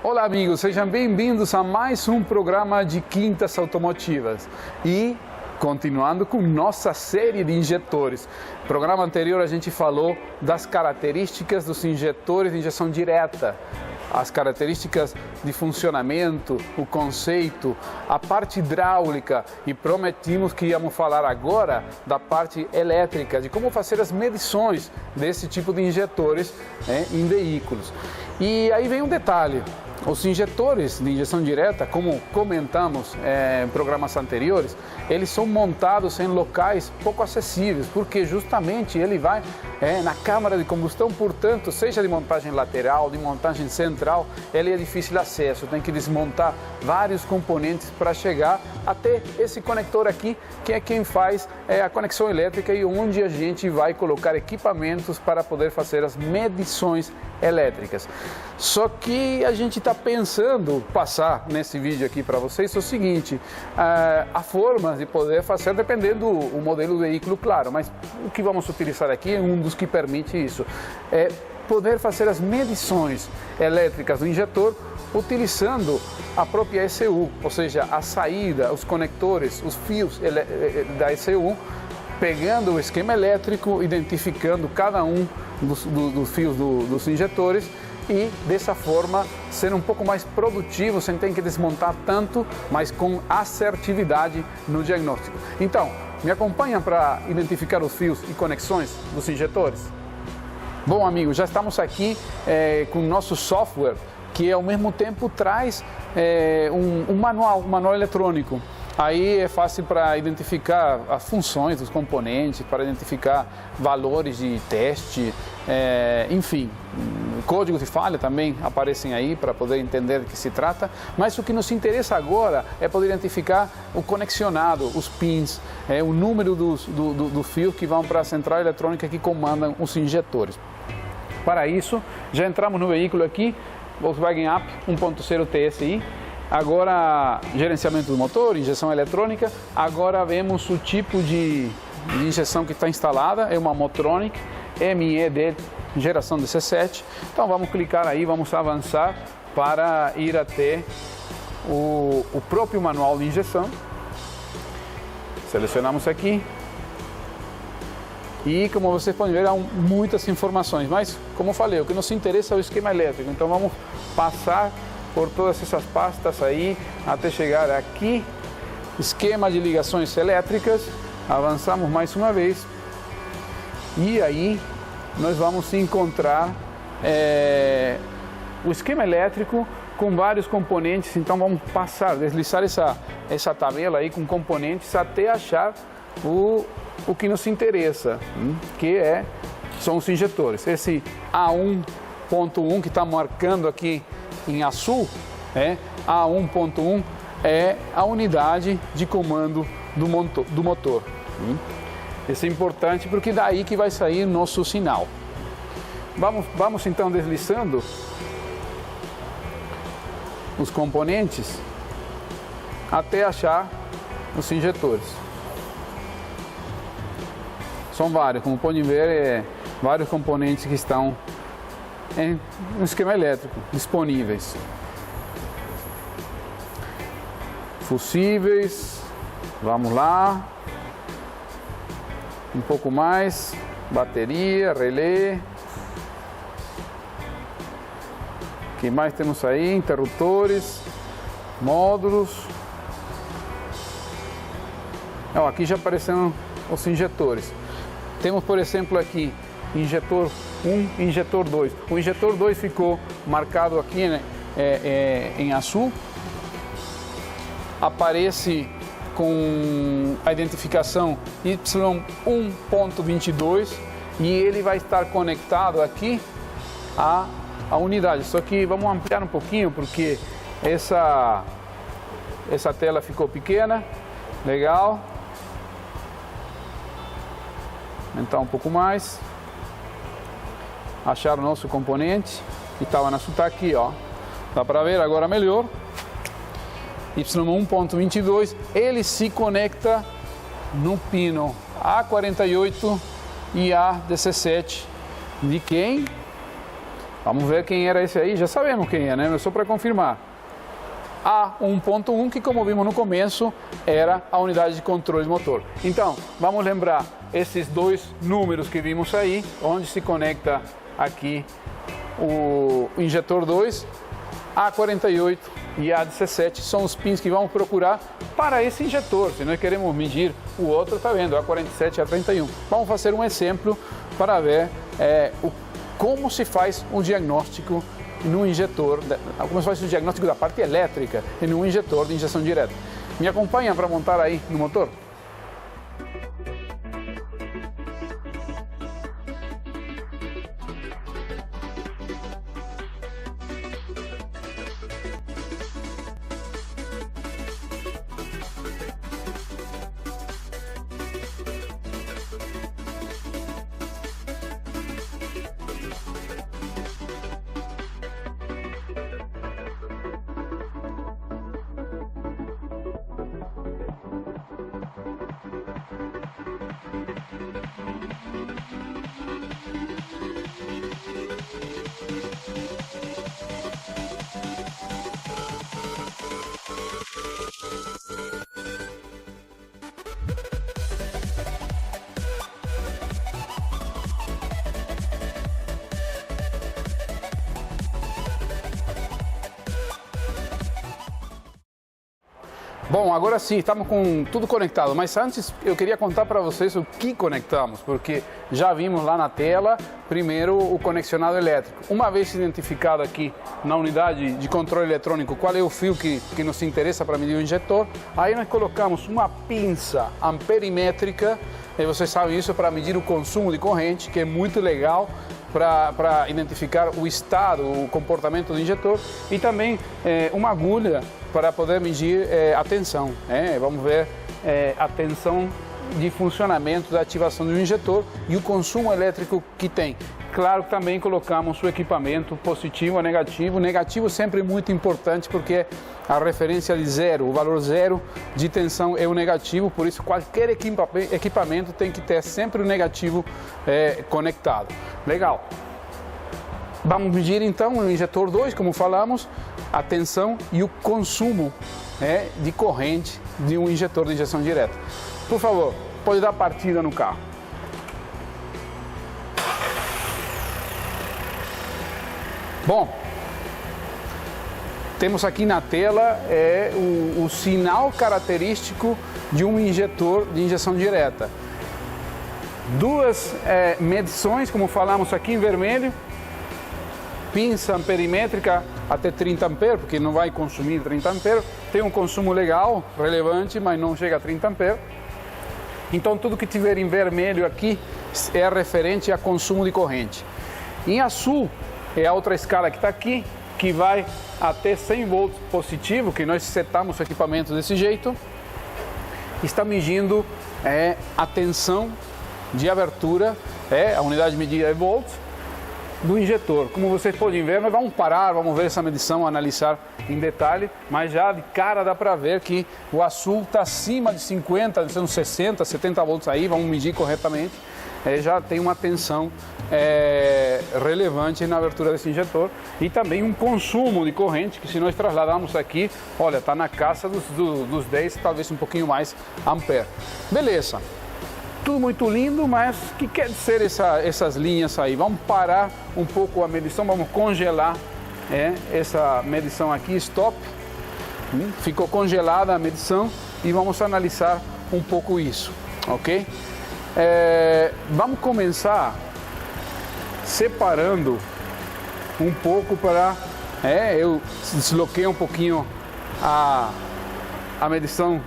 Olá amigos, sejam bem-vindos a mais um programa de Quintas Automotivas e continuando com nossa série de injetores. No programa anterior a gente falou das características dos injetores de injeção direta, as características de funcionamento, o conceito, a parte hidráulica e prometimos que íamos falar agora da parte elétrica, de como fazer as medições desse tipo de injetores em veículos. E aí vem um detalhe. Os injetores de injeção direta, como comentamos em programas anteriores, eles são montados em locais pouco acessíveis, porque justamente ele vai na câmara de combustão, portanto, seja de montagem lateral, de montagem central, ele é difícil de acesso, tem que desmontar vários componentes para chegar até esse conector aqui, que é quem faz a conexão elétrica e onde a gente vai colocar equipamentos para poder fazer as medições elétricas. Só que a gente está pensando passar nesse vídeo aqui para vocês o seguinte, a forma de poder fazer dependendo do modelo do veículo, claro, mas o que vamos utilizar aqui é um dos que permite isso, é poder fazer as medições elétricas do injetor utilizando a própria ECU, ou seja, a saída, os conectores, os fios da ECU, pegando o esquema elétrico, identificando cada um dos fios dos injetores e dessa forma ser um pouco mais produtivo, sem ter que desmontar tanto, mas com assertividade no diagnóstico. Então, me acompanham para identificar os fios e conexões dos injetores? Bom, amigos, já estamos aqui com o nosso software, que ao mesmo tempo traz um manual eletrônico. Aí é fácil para identificar as funções dos componentes, para identificar valores de teste, enfim, códigos de falha também aparecem aí para poder entender do que se trata. Mas o que nos interessa agora é poder identificar o conexionado, os pins, o número do fio que vão para a central eletrônica que comandam os injetores. Para isso, já entramos no veículo aqui, Volkswagen Up 1.0 TSI. Agora, gerenciamento do motor, injeção eletrônica. Agora vemos o tipo de injeção que está instalada, é uma Motronic MED geração 17. Então vamos clicar aí, vamos avançar para ir até o próprio manual de injeção. Selecionamos aqui. E como vocês podem ver, há muitas informações, mas como eu falei, o que nos interessa é o esquema elétrico. Então vamos passar por todas essas pastas aí, até chegar aqui, esquema de ligações elétricas, avançamos mais uma vez, e aí nós vamos encontrar o esquema elétrico com vários componentes. Então vamos passar, deslizar essa tabela aí com componentes até achar o que nos interessa, que são os injetores. Esse A1.1 que está marcando aqui em azul, A1.1 é a unidade de comando do motor. Isso é importante porque daí que vai sair nosso sinal. Vamos então deslizando os componentes até achar os injetores. São vários, como podem ver, vários componentes que estão no esquema elétrico disponíveis. Fusíveis, vamos lá, um pouco mais, bateria, relé. O que mais temos aí? Interruptores, módulos. Aqui já apareceram os injetores. Temos, por exemplo, aqui injetor 1 e injetor 2. O injetor 2 ficou marcado aqui em azul. Aparece com a identificação Y1.22 e ele vai estar conectado aqui à unidade. Só que vamos ampliar um pouquinho porque essa tela ficou pequena. Legal. Aumentar um pouco mais. Achar o nosso componente que estava na está aqui, ó. Dá para ver agora melhor. Y1.22, ele se conecta no pino A48 e A17 de quem? Vamos ver quem era esse aí, já sabemos quem é, né? Só para confirmar. A1.1, que como vimos no começo, era a unidade de controle motor. Então, vamos lembrar esses dois números que vimos aí, onde se conecta aqui o injetor 2, A48 e A17 são os pins que vamos procurar para esse injetor. Se nós queremos medir o outro, tá vendo, A47 e A31. Vamos fazer um exemplo para ver como se faz um diagnóstico no injetor, como se faz o diagnóstico da parte elétrica em um injetor de injeção direta. Me acompanha para montar aí no motor? Bom, agora sim, estamos com tudo conectado, mas antes eu queria contar para vocês o que conectamos, porque já vimos lá na tela, primeiro o conexionado elétrico. Uma vez identificado aqui na unidade de controle eletrônico qual é o fio que nos interessa para medir o injetor, aí nós colocamos uma pinça amperimétrica, e vocês sabem isso, para medir o consumo de corrente, que é muito legal para identificar o estado, o comportamento do injetor, e também uma agulha para poder medir a tensão. Vamos ver a tensão de funcionamento da ativação do injetor e o consumo elétrico que tem. Claro que também colocamos o equipamento positivo ou negativo. Negativo sempre muito importante porque a referência de zero, o valor zero de tensão é o negativo, por isso qualquer equipamento tem que ter sempre o negativo conectado. Legal. Vamos medir então no injetor 2, como falamos, a tensão e o consumo de corrente de um injetor de injeção direta. Por favor, pode dar partida no carro. Bom, temos aqui na tela o sinal característico de um injetor de injeção direta. Duas medições, como falamos aqui em vermelho, pinça amperimétrica até 30 amperes, porque não vai consumir 30 amperes, tem um consumo legal, relevante, mas não chega a 30 amperes. Então tudo que tiver em vermelho aqui é referente a consumo de corrente. Em azul é a outra escala que está aqui, que vai até 100 volts positivo, que nós setamos o equipamento desse jeito. Está medindo a tensão de abertura, a unidade de medida é volts, do injetor. Como vocês podem ver, nós vamos parar, vamos ver essa medição, analisar em detalhe, mas já de cara dá para ver que o azul está acima de 50, uns 60, 70 volts aí, vamos medir corretamente, já tem uma tensão relevante na abertura desse injetor e também um consumo de corrente que, se nós trasladarmos aqui, olha, está na casa dos 10, talvez um pouquinho mais ampere. Beleza. Tudo muito lindo, mas o que quer dizer essas linhas aí? Vamos parar um pouco a medição, vamos congelar essa medição aqui, stop. Ficou congelada a medição e vamos analisar um pouco isso, ok? Vamos começar separando um pouco para... eu desloquei um pouquinho a medição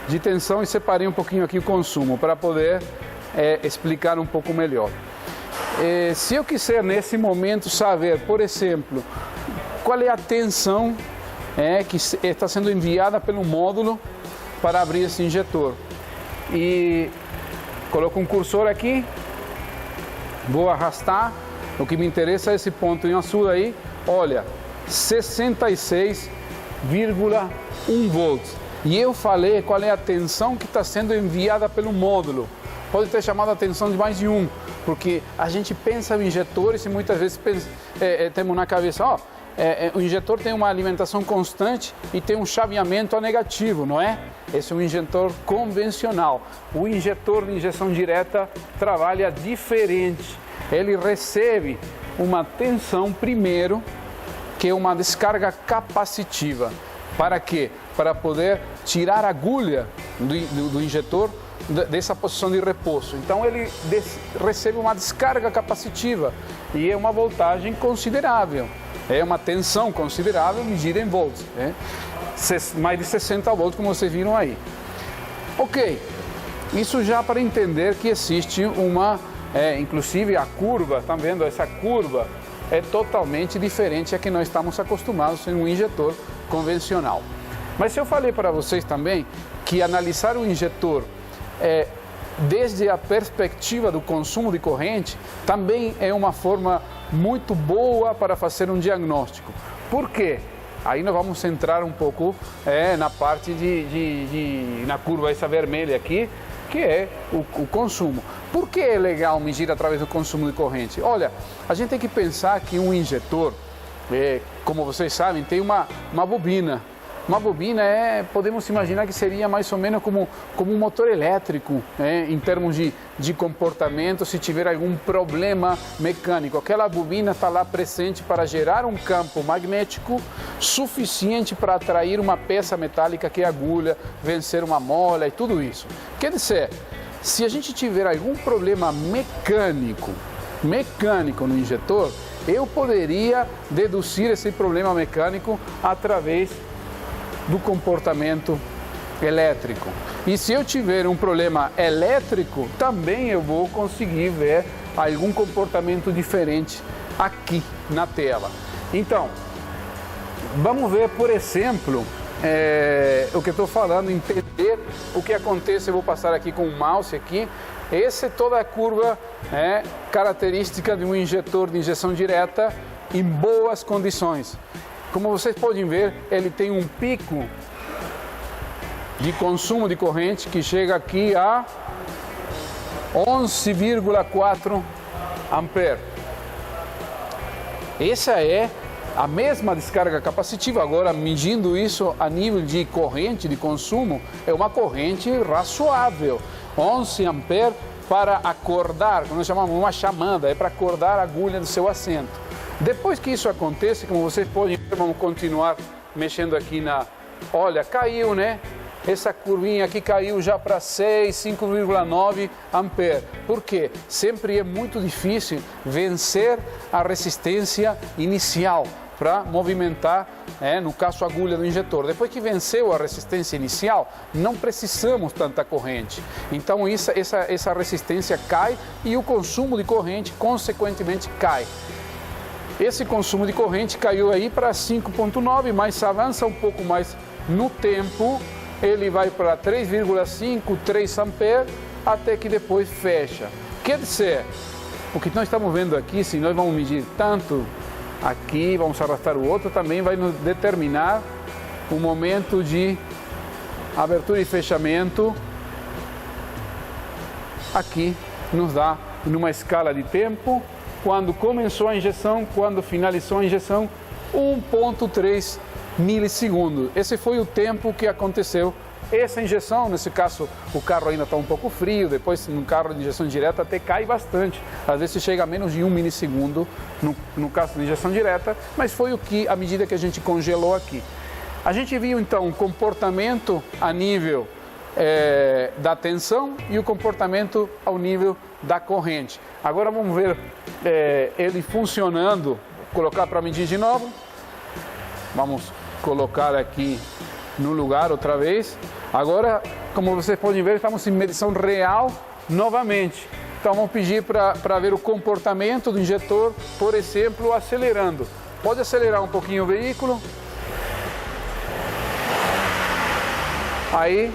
de tensão e separei um pouquinho aqui o consumo para poder explicar um pouco melhor. Se eu quiser nesse momento saber, por exemplo, qual é a tensão que está sendo enviada pelo módulo para abrir esse injetor, e coloco um cursor aqui, vou arrastar, o que me interessa é esse ponto em azul aí, olha, 66,1 volts. E eu falei qual é a tensão que está sendo enviada pelo módulo. Pode ter chamado a atenção de mais de um, porque a gente pensa em injetores e muitas vezes temos na cabeça, o injetor tem uma alimentação constante e tem um chaveamento a negativo, não é? Esse é um injetor convencional. O injetor de injeção direta trabalha diferente. Ele recebe uma tensão primeiro, que é uma descarga capacitiva. Para quê? Para poder tirar a agulha do injetor dessa posição de repouso. Então ele recebe uma descarga capacitiva e é uma voltagem considerável. É uma tensão considerável medida em volts. Né? Mais de 60 volts, como vocês viram aí. Ok, isso já para entender que existe uma... inclusive a curva, estão vendo? Essa curva é totalmente diferente a que nós estamos acostumados em um injetor convencional. Mas eu falei para vocês também que analisar o injetor desde a perspectiva do consumo de corrente também é uma forma muito boa para fazer um diagnóstico. Por quê? Aí nós vamos entrar um pouco na parte na curva essa vermelha aqui, que é o consumo. Por que é legal medir através do consumo de corrente? Olha, a gente tem que pensar que um injetor, como vocês sabem, tem uma bobina. Uma bobina podemos imaginar que seria mais ou menos como um motor elétrico, em termos de comportamento, se tiver algum problema mecânico. Aquela bobina está lá presente para gerar um campo magnético suficiente para atrair uma peça metálica que é a agulha, vencer uma mola e tudo isso. Quer dizer, se a gente tiver algum problema mecânico no injetor, eu poderia deduzir esse problema mecânico através do comportamento elétrico. E se eu tiver um problema elétrico, também eu vou conseguir ver algum comportamento diferente aqui na tela. Então, vamos ver, por exemplo, o que eu estou falando, entender o que acontece. Eu vou passar aqui com o mouse aqui. Essa é toda a curva característica de um injetor de injeção direta em boas condições. Como vocês podem ver, ele tem um pico de consumo de corrente que chega aqui a 11,4 ampere. Essa é a mesma descarga capacitiva. Agora, medindo isso a nível de corrente de consumo, é uma corrente razoável. 11 ampere para acordar, como nós chamamos uma chamada, é para acordar a agulha do seu assento. Depois que isso acontece, como vocês podem ver, vamos continuar mexendo aqui Olha, caiu, né? Essa curvinha aqui caiu já para 5,9 ampere. Por quê? Sempre é muito difícil vencer a resistência inicial para movimentar, no caso, a agulha do injetor. Depois que venceu a resistência inicial, não precisamos tanta corrente. Então essa resistência cai e o consumo de corrente, consequentemente, cai. Esse consumo de corrente caiu aí para 5,9, mas avança um pouco mais no tempo, ele vai para 3,5, 3 ampere, até que depois fecha. Quer dizer, o que nós estamos vendo aqui, se nós vamos medir tanto aqui, vamos arrastar o outro, também vai nos determinar o momento de abertura e fechamento. Aqui nos dá, numa escala de tempo, quando começou a injeção, quando finalizou a injeção, 1,3 milissegundos. Esse foi o tempo que aconteceu essa injeção. Nesse caso, o carro ainda está um pouco frio, depois no carro de injeção direta até cai bastante. Às vezes chega a menos de 1 milissegundo no caso de injeção direta, mas foi a medida que a gente congelou aqui. A gente viu então o comportamento a nível da tensão e o comportamento ao nível da corrente. Agora vamos ver ele funcionando. Vou colocar para medir de novo. Vamos colocar aqui no lugar outra vez. Agora, como vocês podem ver, estamos em medição real novamente. Então vamos pedir para ver o comportamento do injetor, por exemplo, acelerando. Pode acelerar um pouquinho o veículo. Aí,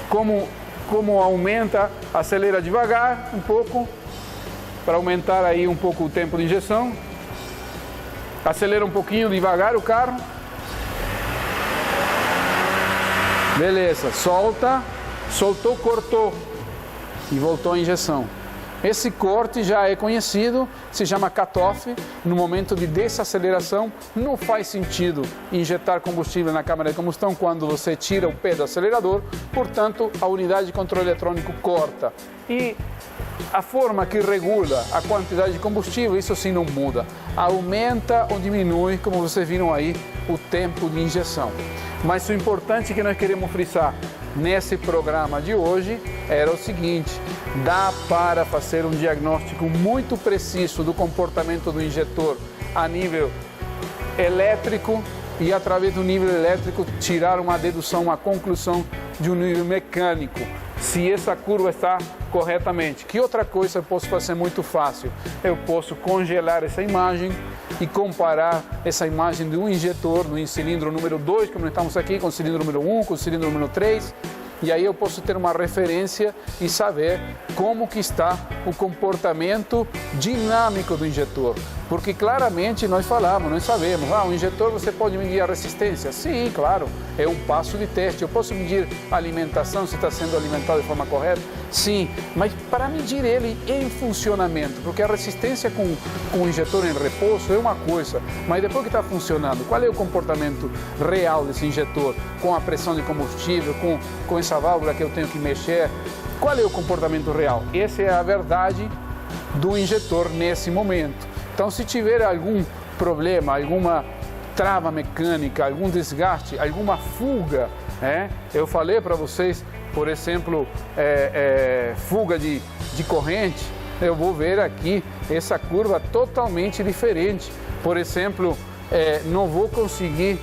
como aumenta, acelera devagar um pouco, para aumentar aí um pouco o tempo de injeção. Acelera um pouquinho devagar o carro. Beleza, solta, soltou, cortou e voltou a injeção. Esse corte já é conhecido, se chama cut-off. No momento de desaceleração, não faz sentido injetar combustível na câmara de combustão quando você tira o pé do acelerador, portanto, a unidade de controle eletrônico corta. E a forma que regula a quantidade de combustível, isso sim não muda. Aumenta ou diminui, como vocês viram aí, o tempo de injeção. Mas o importante que nós queremos frisar nesse programa de hoje era o seguinte: dá para fazer um diagnóstico muito preciso do comportamento do injetor a nível elétrico e, através do nível elétrico, tirar uma dedução, uma conclusão de um nível mecânico, se essa curva está corretamente. Que outra coisa eu posso fazer muito fácil? Eu posso congelar essa imagem e comparar essa imagem de um injetor no cilindro número 2, como nós estamos aqui, com o cilindro número 1, com o cilindro número 3, e aí eu posso ter uma referência e saber como que está o comportamento dinâmico do injetor. Porque claramente nós falamos, nós sabemos, o injetor você pode medir a resistência. Sim, claro, é um passo de teste. Eu posso medir a alimentação, se está sendo alimentado de forma correta? Sim, mas para medir ele em funcionamento, porque a resistência com o injetor em repouso é uma coisa, mas depois que está funcionando, qual é o comportamento real desse injetor? Com a pressão de combustível, com essa válvula que eu tenho que mexer, qual é o comportamento real? Essa é a verdade do injetor nesse momento. Então, se tiver algum problema, alguma trava mecânica, algum desgaste, alguma fuga, eu falei para vocês, por exemplo, fuga de corrente, eu vou ver aqui essa curva totalmente diferente. Por exemplo, não vou conseguir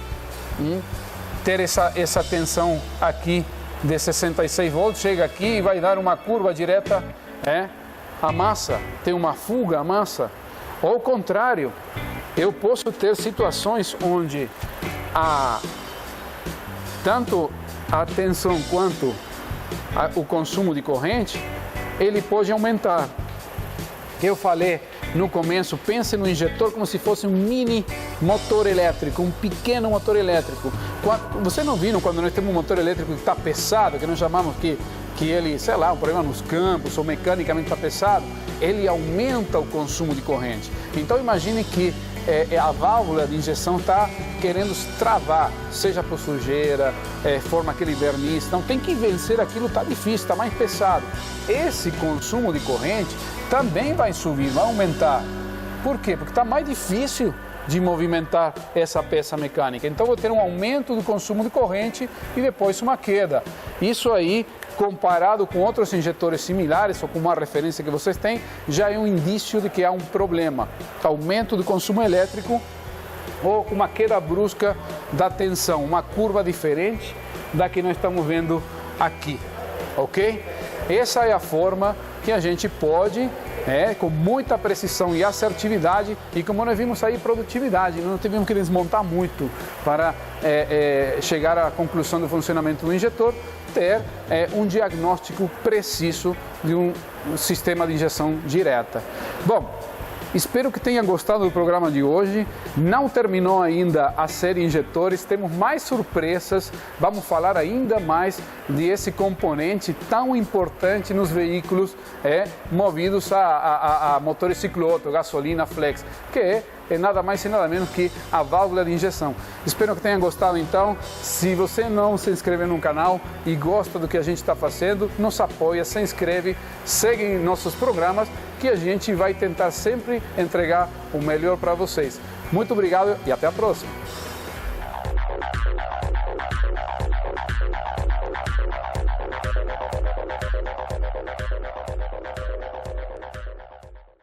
ter essa tensão aqui de 66 volts, chega aqui e vai dar uma curva direta, a massa, tem uma fuga, a massa. Ou ao contrário, eu posso ter situações onde tanto a tensão quanto o consumo de corrente, ele pode aumentar. Eu falei no começo, pense no injetor como se fosse um mini motor elétrico, um pequeno motor elétrico. Você não viu quando nós temos um motor elétrico que está pesado, que nós chamamos que ele, sei lá, um problema nos campos ou mecanicamente está pesado, ele aumenta o consumo de corrente. Então imagine que a válvula de injeção está querendo travar, seja por sujeira, forma aquele verniz, então tem que vencer aquilo, está difícil, está mais pesado. Esse consumo de corrente também vai subir, vai aumentar. Por quê? Porque está mais difícil de movimentar essa peça mecânica. Então vou ter um aumento do consumo de corrente e depois uma queda. Isso aí, comparado com outros injetores similares ou com uma referência que vocês têm, já é um indício de que há um problema. Aumento do consumo elétrico ou uma queda brusca da tensão, uma curva diferente da que nós estamos vendo aqui, ok? Essa é a forma que a gente pode, com muita precisão e assertividade, e como nós vimos aí, produtividade, não tivemos que desmontar muito para chegar à conclusão do funcionamento do injetor, ter um diagnóstico preciso de um sistema de injeção direta. Bom, espero que tenha gostado do programa de hoje. Não terminou ainda a série Injetores, temos mais surpresas. Vamos falar ainda mais desse componente tão importante nos veículos movidos a motores ciclo-Otto, gasolina flex, que é nada mais e nada menos que a válvula de injeção. Espero que tenha gostado então. Se você não se inscreveu no canal e gosta do que a gente está fazendo, nos apoia, se inscreve, segue nossos programas, que a gente vai tentar sempre entregar o melhor para vocês. Muito obrigado. E até a próxima.